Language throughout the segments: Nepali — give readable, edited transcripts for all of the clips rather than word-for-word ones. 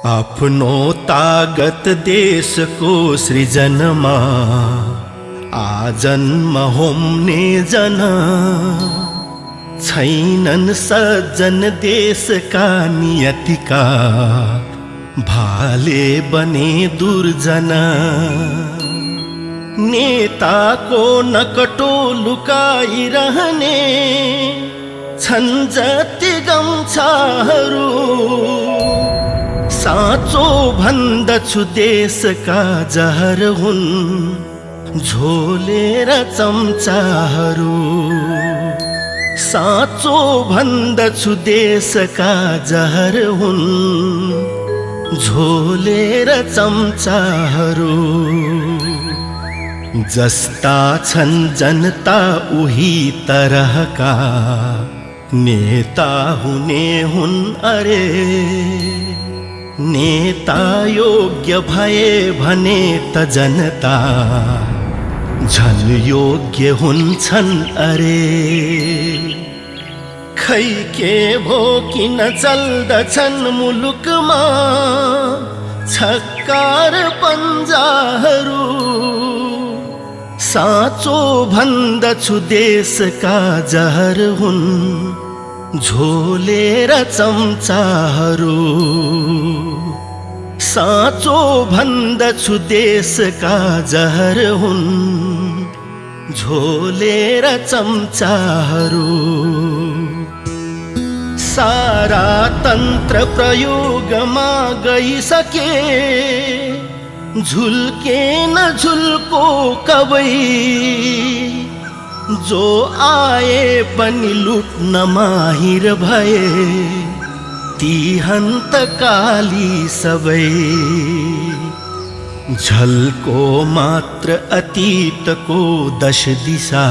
आफ्नो तागत देशको सृजनमा आजन्म होम्ने जन छैनन् सज्जन देशका नियतिका भाले बने दुर्जन नेताको नकटो लुकाइरहने छन् जति गम्छाहरू साँचो भन्दछु देशका जहर हुन् झोलेर चम्चाहरू साँचो भन्दछु देशका जहर हुन् झोलेर चम्चाहरू जस्ता छन् जनता उही तरहका नेता हुने हुन् अरे नेता योग्य भए भने त जनता झन् योग्य हुन्छन् अरे खै के भो किन चल्दछन् मुलुकमा छक्कार पन्जाहरू साँचो भन्दछु देशका जहर हुन् झोलेर चम्चाहरू साँचो भन्दछु देशका जहर हुन् झोलेर चम्चाहरू सारा तन्त्र प्रयोगमा गइसके झुल्के न झुल्को कबै जो आए पनि लुट्न माहिर भए ती हन्तकाली सबै झल्को मात्र अतीतको दश दिशा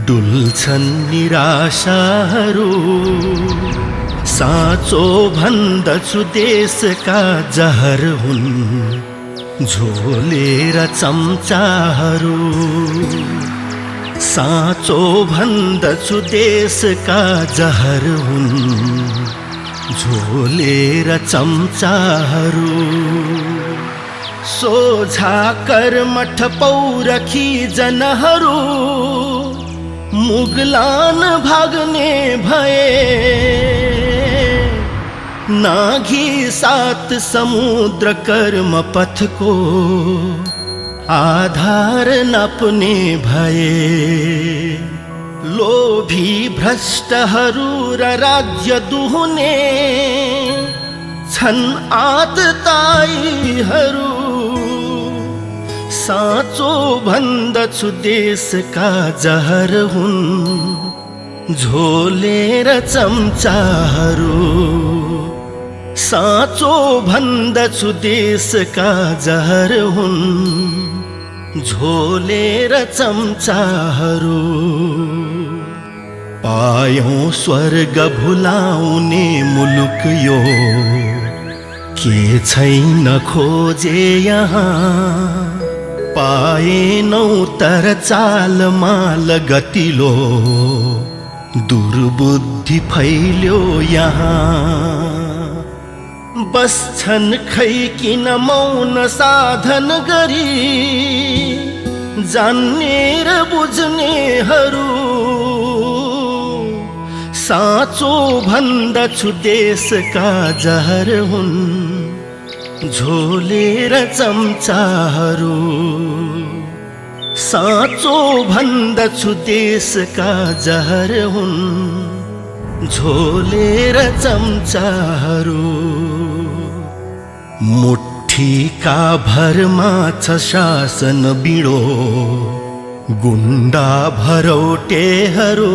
डुल्छन् निराशाहरू साँचो भन्दछु देशका जहर हुन् झोलेर चम्चाहरू साँचो भन्दछु देशका जहर हुन् झोलेर चम्चाहरू सोझा कर्मठ पौरखी जनहरू मुगलान भाग्ने भए नाघी सात समुद्र कर्म पथको आधार नप्ने भए लोभी भ्रष्टहरू र राज्य दुहुने छन् आततायीहरू साँचो भन्दछु देशका जहर हुन् झोलेर चम्चाहरू साँचो भन्दछु देशका जहर हुन् झोलेर चम्चाहरू पायौं स्वर्ग भुलाउने मुलुक यो के छैन खोजे यहाँ पाएनौ तर चालमाल गतिलो दुर्बुद्धि फैल्यो यहाँ बस्छन् खै किन मौन साधन गरी जान्ने र बुझ्नेहरू साँचो भन्दछु देशका जहर हुन् झोलेर चम्चाहरू साँचो भन्दछु देशका जहर हुन् झोलेर चम्चाहरू मुठीका भरमा छ शासन बिडो गुण्डा भरौटेहरू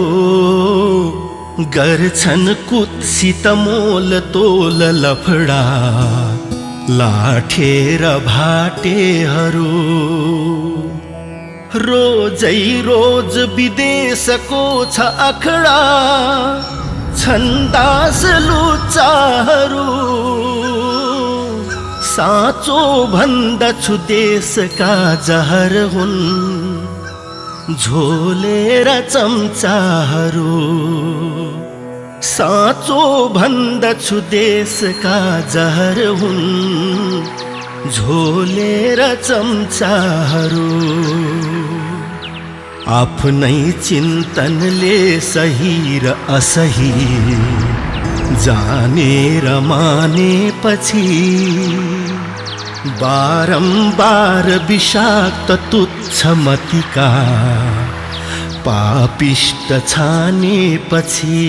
गर्छन् कुत्सित मोल तोल लफडा लाठेर भाटेहरू रोजै रोज विदेशको छ अखडा छन् दास लुच्चाहरू साँचो भन्दछु देशका जहर हुन् झोलेर चम्चाहरू साँचो भन्दछु देशका जहर हुन् झोलेर चम्चाहरू। आफ्नै चिन्तनले सही र असही जानेर मानेपछि बारम्बार विषाक्त तुच्छ मतिका पापिष्ट छानेपछि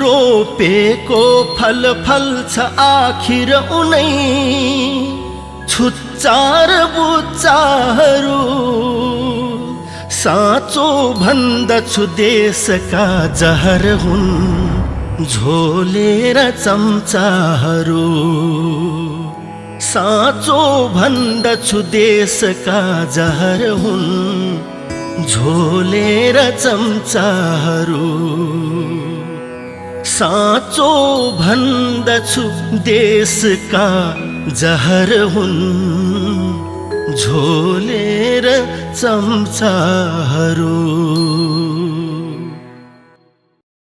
रोपेको फल फल्छ आखिर उनै छुच्चार बुच्चाहरू। साँचो भन्दछु देशका जहर हुन् झोलेर चम्चाहरू। साँचो भन्दछु देशका जहर हुन् झोलेर चम्चाहरू। साँचो भन्दछु देशका जहर हुन् झोलेर चम्चाहरू।